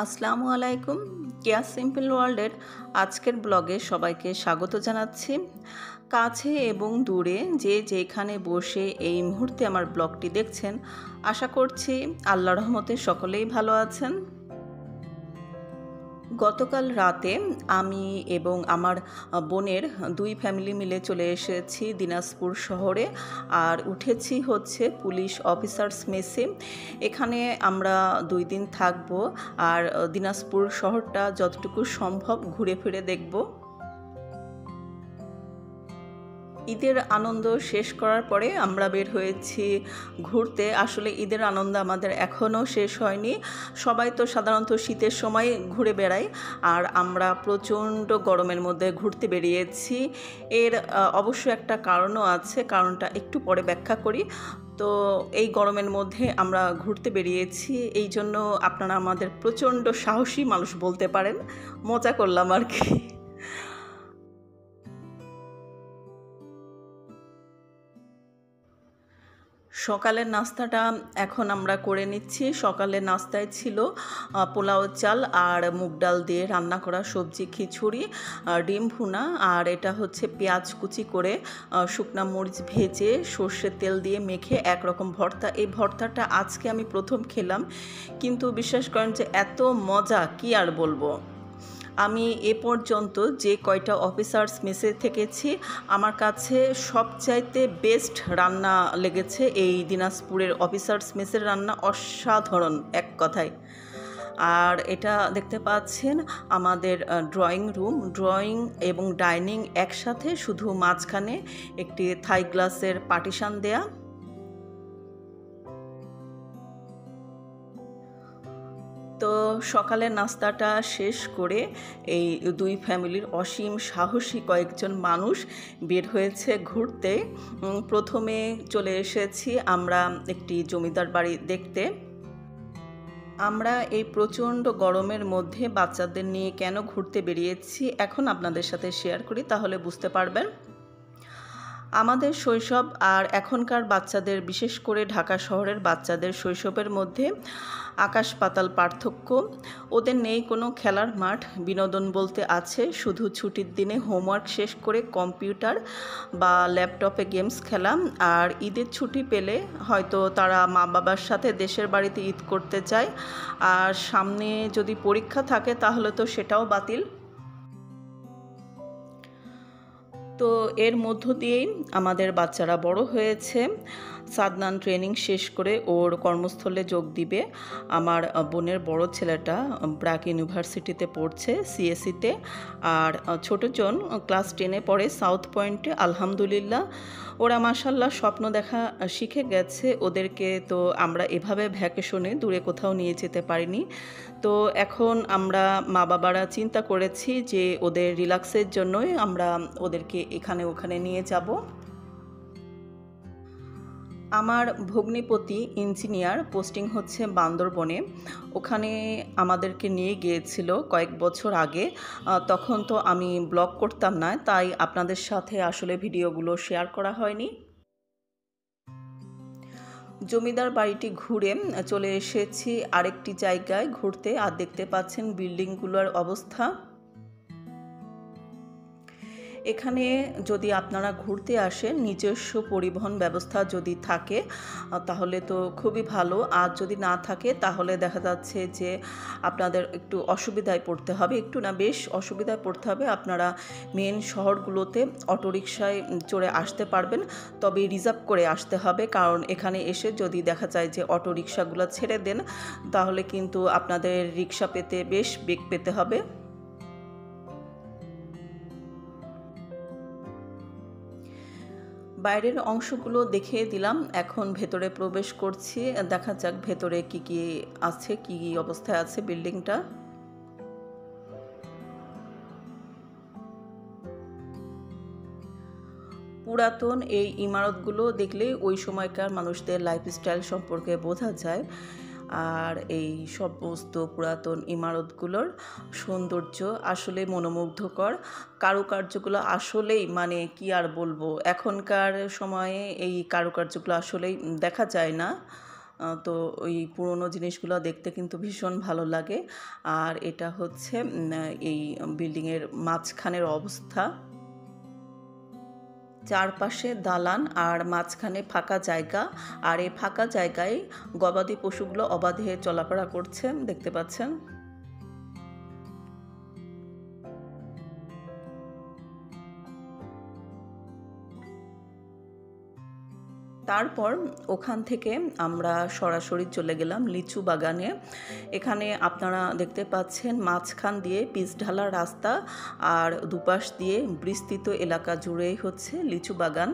আসসালামু আলাইকুম। কেয়া সিম্পল ওয়ার্ল্ডের আজকের ব্লগে সবাইকে স্বাগত জানাচ্ছি। কাছে এবং দূরে যে যেখানে বসে এই মুহূর্তে আমার ব্লগটি দেখছেন, আশা করছি আল্লাহর রহমতে সকলেই ভালো আছেন। গতকাল রাতে আমি এবং আমার বোনের দুই ফ্যামিলি মিলে চলে এসেছি দিনাজপুর শহরে, আর উঠেছি হচ্ছে পুলিশ অফিসার্স মেসে। এখানে আমরা 2 দিন থাকবো, আর দিনাজপুর শহরটা যতটুকু সম্ভব ঘুরে ফিরে দেখব। ঈদের আনন্দ শেষ করার পরে আমরা বের হয়েছি ঘুরতে। আসলে ঈদের আনন্দ আমাদের এখনও শেষ হয়নি। সবাই তো সাধারণত শীতের সময় ঘুরে বেড়ায়, আর আমরা প্রচণ্ড গরমের মধ্যে ঘুরতে বেরিয়েছি। এর অবশ্য একটা কারণও আছে, কারণটা একটু পরে ব্যাখ্যা করি। তো এই গরমের মধ্যে আমরা ঘুরতে বেরিয়েছি, এই জন্য আপনারা আমাদের প্রচণ্ড সাহসী মানুষ বলতে পারেন। মজা করলাম আর কি। সকালের নাস্তাটা এখন আমরা করে নিচ্ছি। সকালের নাস্তায় ছিল পোলাও চাল আর মুগ ডাল দিয়ে রান্না করা সবজি খিচুড়ি, ডিম ভুনা, আর এটা হচ্ছে পেঁয়াজ কুচি করে শুকনা মরিচ ভেজে সর্ষের তেল দিয়ে মেখে একরকম ভর্তা। এই ভর্তাটা আজকে আমি প্রথম খেলাম, কিন্তু বিশ্বাস করেন যে এত মজা কি আর বলবো। আমি এ পর্যন্ত যে কয়টা অফিসার্স মেসে থেকেছি, আমার কাছে সবচাইতে বেস্ট রান্না লেগেছে এই দিনাজপুরের অফিসার্স মেসের রান্না। অসাধারণ এক কথায়। আর এটা দেখতে পাচ্ছেন আমাদের ড্রয়িং এবং ডাইনিং একসাথে, শুধু মাঝখানে একটি থাই গ্লাসের পার্টিশন দেয়া। তো সকালের নাস্তাটা শেষ করে এই দুই ফ্যামিলির অসীম সাহসী কয়েকজন মানুষ বের হয়েছে ঘুরতে। প্রথমে চলে এসেছি আমরা একটি জমিদার বাড়ি দেখতে। আমরা এই প্রচণ্ড গরমের মধ্যে বাচ্চাদের নিয়ে কেন ঘুরতে বেরিয়েছি এখন আপনাদের সাথে শেয়ার করি, তাহলে বুঝতে পারবেন। আমাদের শৈশব আর এখনকার বাচ্চাদের, বিশেষ করে ঢাকা শহরের বাচ্চাদের শৈশবের মধ্যে আকাশ পাতাল পার্থক্য। ওদের নেই কোনো খেলার মাঠ, বিনোদন বলতে আছে শুধু ছুটির দিনে হোমওয়ার্ক শেষ করে কম্পিউটার বা ল্যাপটপে গেমস খেলা। আর ঈদের ছুটি পেলে হয়তো তারা মা বাবার সাথে দেশের বাড়িতে ঈদ করতে যায়, আর সামনে যদি পরীক্ষা থাকে তাহলে তো সেটাও বাতিল। তো এর মধ্য দিয়েই আমাদের বাচ্চারা বড় হয়েছে। সাদনান ট্রেনিং শেষ করে ওর কর্মস্থলে যোগ দিবে। আমার বোনের বড় ছেলেটা ব্র্যাক ইউনিভার্সিটিতে পড়ছে, সিএসইতে। আর ছোটজন ক্লাস 10-এ পড়ে সাউথ পয়েন্টে। আলহামদুলিল্লাহ, ওরা মাশাল্লাহ স্বপ্ন দেখা শিখে গেছে। ওদেরকে তো আমরা এভাবে ভ্যাকেশনে দূরে কোথাও নিয়ে যেতে পারিনি। তো এখন আমরা মা বাবারা চিন্তা করেছি যে ওদের রিল্যাক্সের জন্যই আমরা ওদেরকে এখানে ওখানে নিয়ে যাব। আমার ভগ্নিপতি ইঞ্জিনিয়ার, পোস্টিং হচ্ছে বান্দরবনে। ওখানে আমাদেরকে নিয়ে গিয়েছিল কয়েক বছর আগে। তখন তো আমি ব্লগ করতাম না, তাই আপনাদের সাথে আসলে ভিডিওগুলো শেয়ার করা হয়নি। জমিদার বাড়িটি ঘুরে চলে এসেছি আরেকটি জায়গায় ঘুরতে, আর দেখতে পাচ্ছেন বিল্ডিংগুলোর অবস্থা। এখানে যদি আপনারা ঘুরতে আসেন, নিজস্ব পরিবহন ব্যবস্থা যদি থাকে তাহলে তো খুবই ভালো, আর যদি না থাকে তাহলে দেখা যাচ্ছে যে আপনাদের একটু অসুবিধায় পড়তে হবে। একটু না, বেশ অসুবিধায় পড়তে হবে। আপনারা মেন শহরগুলোতে অটোরিকশায় চড়ে আসতে পারবেন, তবে রিজার্ভ করে আসতে হবে, কারণ এখানে এসে যদি দেখা যায় যে অটোরিকশাগুলো ছেড়ে দেন তাহলে কিন্তু আপনাদের রিক্সা পেতে বেশ বেগ পেতে হবে। বাইরের অংশগুলো দেখিয়ে দিলাম, এখন ভেতরে প্রবেশ করছি। দেখা যাক ভেতরে কি কি আছে, কি কি অবস্থায় আছে বিল্ডিংটা। পুরাতন এই ইমারতগুলো দেখলে ওই সময়কার মানুষদের লাইফস্টাইল সম্পর্কে বোঝা যায়। আর এই সমস্ত পুরাতন ইমারতগুলোর সৌন্দর্য আসলে মনোমুগ্ধকর। কারুকার্যগুলো আসলেই মানে কি আর বলবো, এখনকার সময়ে এই কারুকার্যগুলো আসলেই দেখা যায় না। তো ওই পুরনো জিনিসগুলো দেখতে কিন্তু ভীষণ ভালো লাগে। আর এটা হচ্ছে এই বিল্ডিংয়ের মাঝখানের অবস্থা। চারপাশে দালান আর মাঝখানে ফাঁকা জায়গা, আর এই ফাঁকা জায়গায় গবাদি পশুগুলো অবাধে চলাফেরা করছে, দেখতে পাচ্ছেন। তারপর ওখান থেকে আমরা সরাসরি চলে গেলাম লিচু বাগানে। এখানে আপনারা দেখতে পাচ্ছেন মাঝখান দিয়ে পিচ ঢালা রাস্তা, আর দুপাশ দিয়ে বিস্তৃত এলাকা জুড়েই হচ্ছে লিচু বাগান।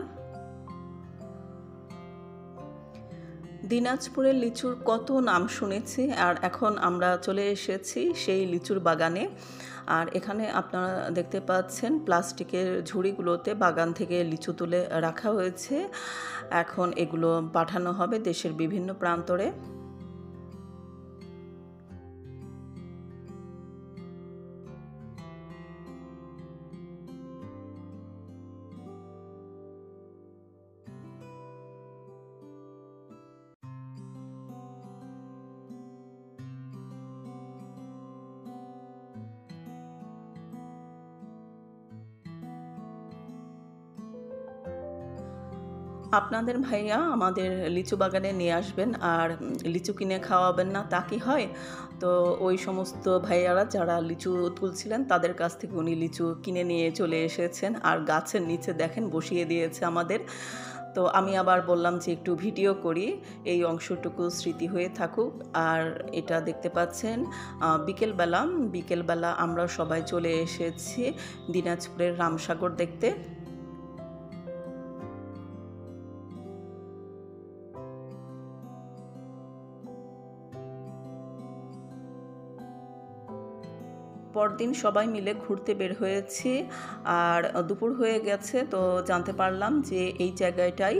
দিনাজপুরের লিচুর কত নাম শুনেছি, আর এখন আমরা চলে এসেছি সেই লিচুর বাগানে। আর এখানে আপনারা দেখতে পাচ্ছেন প্লাস্টিকের ঝুড়িগুলোতে বাগান থেকে লিচু তুলে রাখা হয়েছে। এখন এগুলো পাঠানো হবে দেশের বিভিন্ন প্রান্তরে। আপনাদের ভাইয়া আমাদের লিচু বাগানে নিয়ে আসবেন, আর লিচু কিনে খাওয়াবেন না তা কি হয়? তো ওই সমস্ত ভাইয়ারা যারা লিচু তুলছিলেন তাদের কাছ থেকে উনি লিচু কিনে নিয়ে চলে এসেছেন, আর গাছের নিচে দেখেন বসিয়ে দিয়েছে আমাদের। তো আমি আবার বললাম যে একটু ভিডিও করি, এই অংশটুকু স্মৃতি হয়ে থাকুক। আর এটা দেখতে পাচ্ছেন বিকেলবেলা আমরা সবাই চলে এসেছি দিনাজপুরের রামসাগর দেখতে। পরদিন সবাই মিলে ঘুরতে বের হয়েছি, আর দুপুর হয়ে গেছে। তো জানতে পারলাম যে এই জায়গাটায়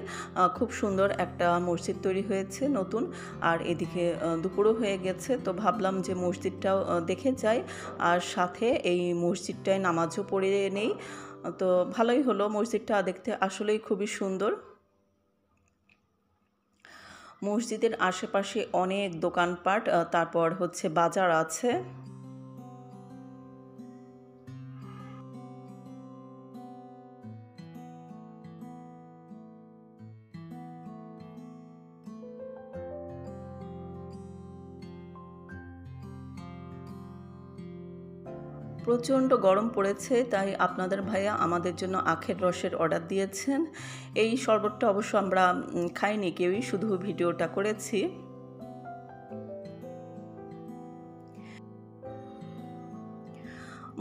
খুব সুন্দর একটা মসজিদ তৈরি হয়েছে নতুন, আর এদিকে দুপুরও হয়ে গেছে। তো ভাবলাম যে মসজিদটাও দেখে যাই, আর সাথে এই মসজিদটায় নামাজও পড়ে নেই। তো ভালোই হলো, মসজিদটা দেখতে আসলেই খুবই সুন্দর। মসজিদের আশেপাশে অনেক দোকানপাট, তারপর হচ্ছে বাজার আছে। প্রচণ্ড গরম পড়েছে, তাই আপনাদের ভাইয়া আমাদের জন্য আখের রসের অর্ডার দিয়েছেন। এই শরবতটা অবশ্য আমরা খাইনি কেউই, শুধু ভিডিওটা করেছি।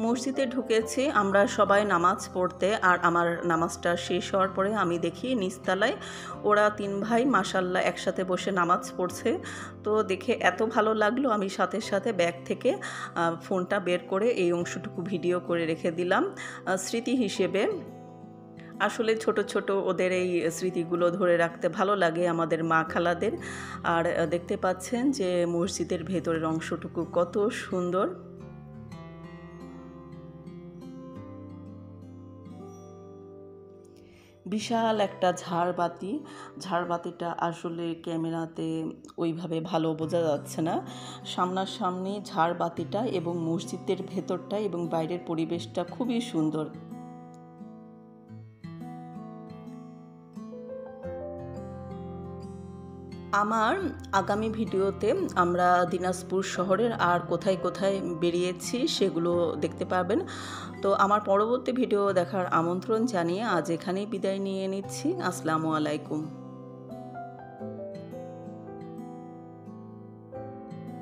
মসজিদে ঢুকেছি আমরা সবাই নামাজ পড়তে, আর আমার নামাজটা শেষ হওয়ার পরে আমি দেখি নিচতলায় ওরা 3 ভাই মাশাল্লাহ একসাথে বসে নামাজ পড়ছে। তো দেখে এত ভালো লাগলো, আমি সাথে সাথে ব্যাগ থেকে ফোনটা বের করে এই অংশটুকু ভিডিও করে রেখে দিলাম স্মৃতি হিসেবে। আসলে ছোট ছোট ওদের এই স্মৃতিগুলো ধরে রাখতে ভালো লাগে আমাদের মা খালাদের। আর দেখতে পাচ্ছেন যে মসজিদের ভেতরের অংশটুকু কত সুন্দর। বিশাল একটা ঝাড়বাতিটা আসলে ক্যামেরাতে ওইভাবে ভালো বোঝা যাচ্ছে না। সামনাসামনি ঝাড়বাতিটা এবং মসজিদের ভেতরটা এবং বাইরের পরিবেশটা খুবই সুন্দর। আমার আগামী ভিডিওতে আমরা দিনাজপুর শহরের আর কোথায় কোথায় বেরিয়েছি সেগুলো দেখতে পাবেন। তো আমার পরবর্তী ভিডিও দেখার আমন্ত্রণ জানিয়ে আজ এখানেই বিদায় নিয়ে নিচ্ছি। আসসালামু আলাইকুম।